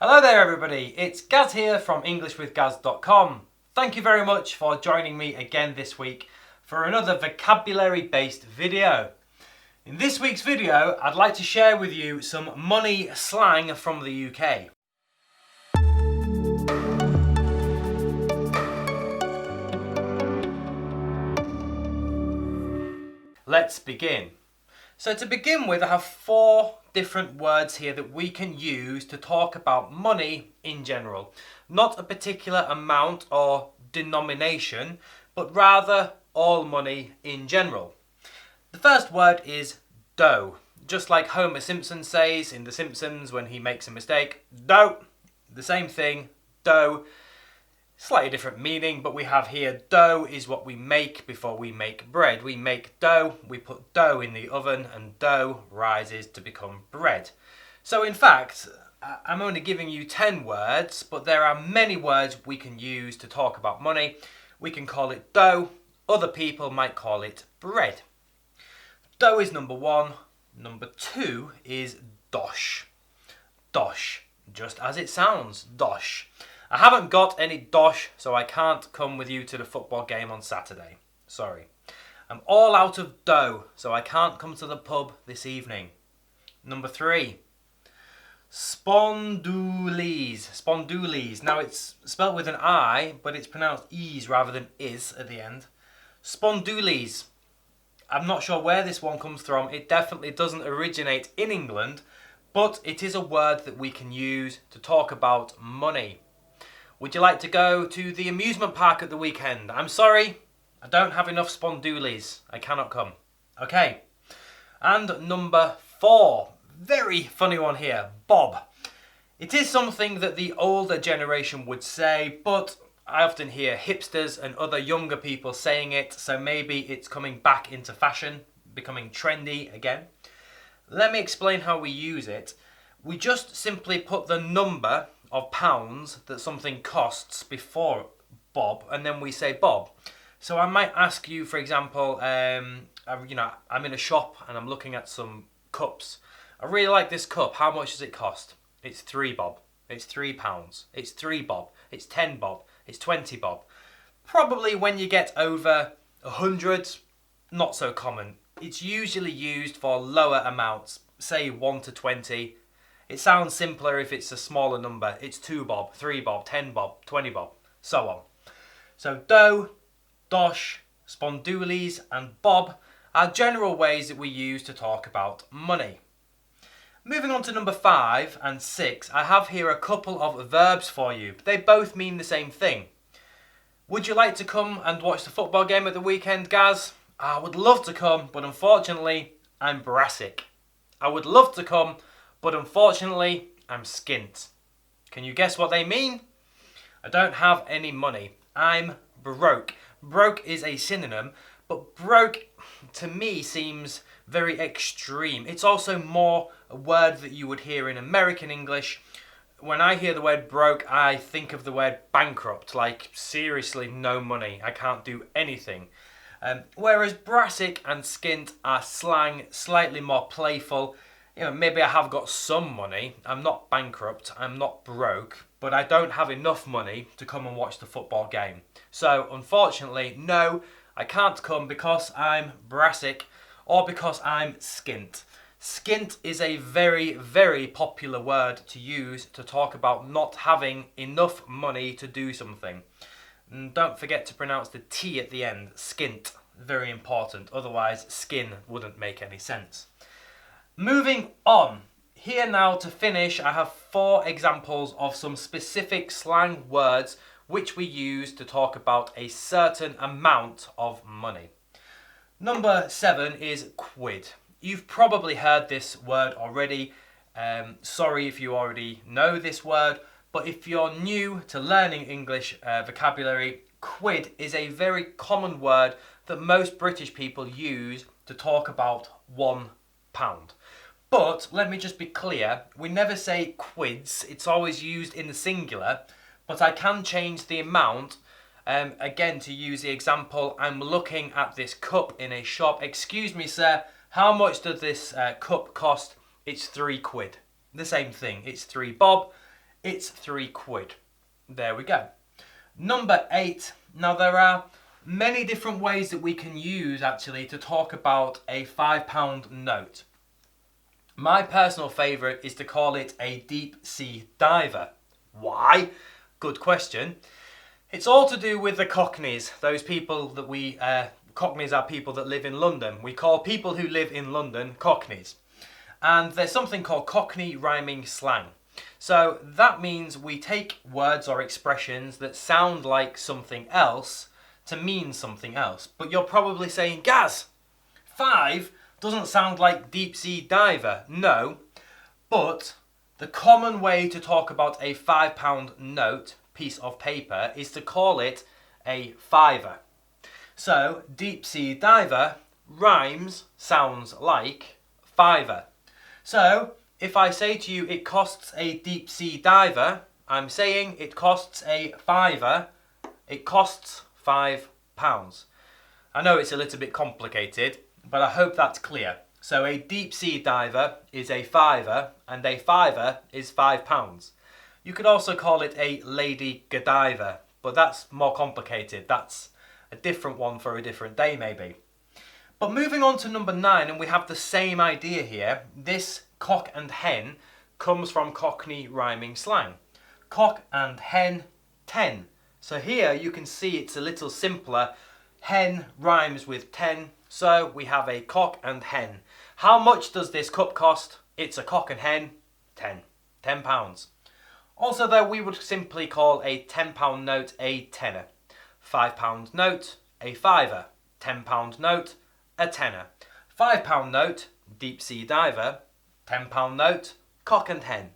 Hello there everybody, it's Gaz here from EnglishWithGaz.com. Thank you very much for joining me again this week for another vocabulary based video. In this week's video, I'd like to share with you some money slang from the UK. Let's begin. So to begin with, I have 4 different words here that we can use to talk about money in general. Not a particular amount or denomination, but rather all money in general. The first word is dough. Just like Homer Simpson says in The Simpsons when he makes a mistake, dough. The same thing, dough. Slightly different meaning, but we have here dough is what we make before we make bread. We make dough, we put dough in the oven, and dough rises to become bread. So in fact, I'm only giving you 10 words, but there are many words we can use to talk about money. We can call it dough, other people might call it bread. Dough is number 1. Number 2 is dosh. Dosh, just as it sounds, dosh. I haven't got any dosh, so I can't come with you to the football game on Saturday. Sorry. I'm all out of dough, so I can't come to the pub this evening. Number 3. Spondoolies. Spondoolies. Now it's spelt with an I, but it's pronounced ease rather than is at the end. Spondoolies. I'm not sure where this one comes from. It definitely doesn't originate in England, but it is a word that we can use to talk about money. Would you like to go to the amusement park at the weekend? I'm sorry, I don't have enough spondoolies. I cannot come. Okay. And number 4. Very funny one here. Bob. It is something that the older generation would say, but I often hear hipsters and other younger people saying it, so maybe it's coming back into fashion, becoming trendy again. Let me explain how we use it. We just simply put the number of pounds that something costs before Bob, and then we say Bob. So I might ask you, for example, I'm in a shop and I'm looking at some cups. I really like this cup. How much does it cost? It's 3 bob. It's 3 pounds. It's 3 bob. It's 10 bob. It's 20 bob. Probably when you get over 100, not so common. It's usually used for lower amounts, say 1 to 20. It sounds simpler if it's a smaller number. It's 2 bob, 3 bob, 10 bob, 20 bob, so on. So dough, dosh, spondoolies and bob are general ways that we use to talk about money. Moving on to number 5 and 6, I have here a couple of verbs for you. They both mean the same thing. Would you like to come and watch the football game at the weekend, Gaz? I would love to come, but unfortunately, I'm brassic. I would love to come, but unfortunately, I'm skint. Can you guess what they mean? I don't have any money. I'm broke. Broke is a synonym, but broke to me seems very extreme. It's also more a word that you would hear in American English. When I hear the word broke, I think of the word bankrupt, like seriously no money. I can't do anything. Whereas brassic and skint are slang, slightly more playful. Maybe I have got some money. I'm not bankrupt, I'm not broke, but I don't have enough money to come and watch the football game. So unfortunately, no, I can't come because I'm brassic or because I'm skint. Skint is a very, very popular word to use to talk about not having enough money to do something. And don't forget to pronounce the T at the end, skint, very important, otherwise skin wouldn't make any sense. Moving on, here now to finish, I have 4 examples of some specific slang words which we use to talk about a certain amount of money. Number 7 is quid. You've probably heard this word already. Sorry if you already know this word, but if you're new to learning English vocabulary, quid is a very common word that most British people use to talk about £1. But let me just be clear, we never say quids, it's always used in the singular, but I can change the amount. Again, to use the example, I'm looking at this cup in a shop. Excuse me, sir, how much does this cup cost? It's 3 quid. The same thing, it's 3 bob. It's 3 quid. There we go. Number 8. Now there are many different ways that we can use actually to talk about a £5 note. My personal favourite is to call it a deep sea diver. Why? Good question. It's all to do with the Cockneys, those people that Cockneys are people that live in London. We call people who live in London Cockneys. And there's something called Cockney rhyming slang. So that means we take words or expressions that sound like something else to mean something else. But you're probably saying, Gaz, 5 doesn't sound like deep sea diver. No, but the common way to talk about a £5 note, piece of paper, is to call it a fiver. So deep sea diver rhymes, sounds like fiver. So if I say to you it costs a deep sea diver, I'm saying it costs a fiver. It costs £5. I know it's a little bit complicated, but I hope that's clear. So a deep sea diver is a fiver, and a fiver is £5. You could also call it a lady godiver, but that's more complicated. That's a different one for a different day maybe. But moving on to number 9, and we have the same idea here. This cock and hen comes from Cockney rhyming slang. Cock and hen, 10. So here you can see it's a little simpler. Hen rhymes with 10, so we have a cock and hen. How much does this cup cost? It's a cock and hen, 10. £10. Also though, we would simply call a £10 note a tenner. £5 note, a fiver. £10 note, a tenner. £5 note, deep sea diver. £10 note, cock and hen.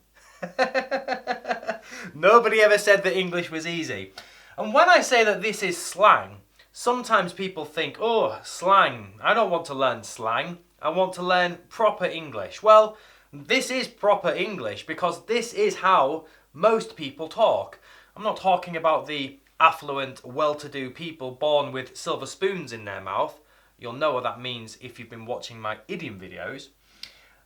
Nobody ever said that English was easy. And when I say that this is slang, sometimes people think, oh, slang, I don't want to learn slang. I want to learn proper English. Well, this is proper English because this is how most people talk. I'm not talking about the affluent, well-to-do people born with silver spoons in their mouth. You'll know what that means if you've been watching my idiom videos.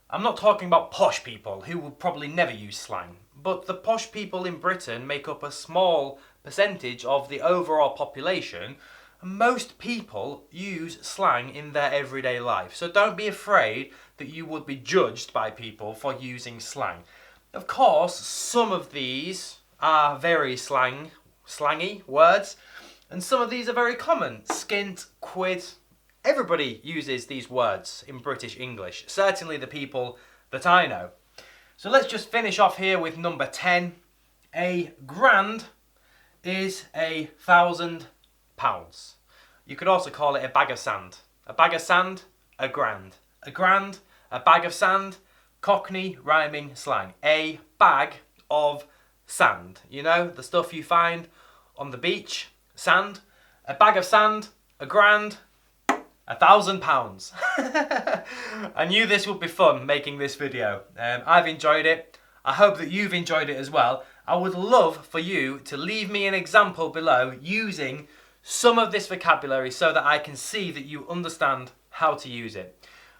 I'm not talking about posh people who will probably never use slang. But the posh people in Britain make up a small percentage of the overall population. Most people use slang in their everyday life. So don't be afraid that you would be judged by people for using slang. Of course, some of these are very slangy words, and some of these are very common. Skint, quid, everybody uses these words in British English, certainly the people that I know. So let's just finish off here with number 10. A grand is £1,000. You could also call it a bag of sand. A bag of sand, a grand. A grand, a bag of sand, Cockney rhyming slang. A bag of sand. You know, the stuff you find on the beach, sand. A bag of sand, a grand, £1,000. I knew this would be fun making this video. I've enjoyed it. I hope that you've enjoyed it as well. I would love for you to leave me an example below using some of this vocabulary so that I can see that you understand how to use it.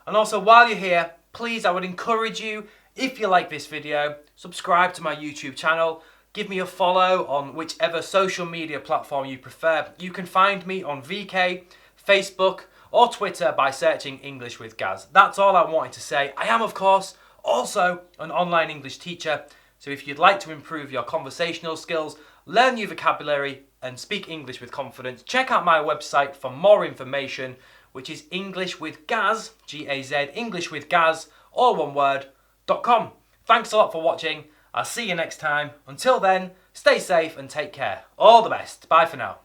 And also while you're here, please, I would encourage you, if you like this video, subscribe to my YouTube channel. Give me a follow on whichever social media platform you prefer. You can find me on VK, Facebook, or Twitter by searching English with Gaz. That's all I wanted to say. I am, of course, also an online English teacher. So if you'd like to improve your conversational skills, learn new vocabulary, and speak English with confidence, check out my website for more information, which is englishwithgaz, G-A-Z, englishwithgaz, all one word, .com. Thanks a lot for watching. I'll see you next time. Until then, stay safe and take care. All the best. Bye for now.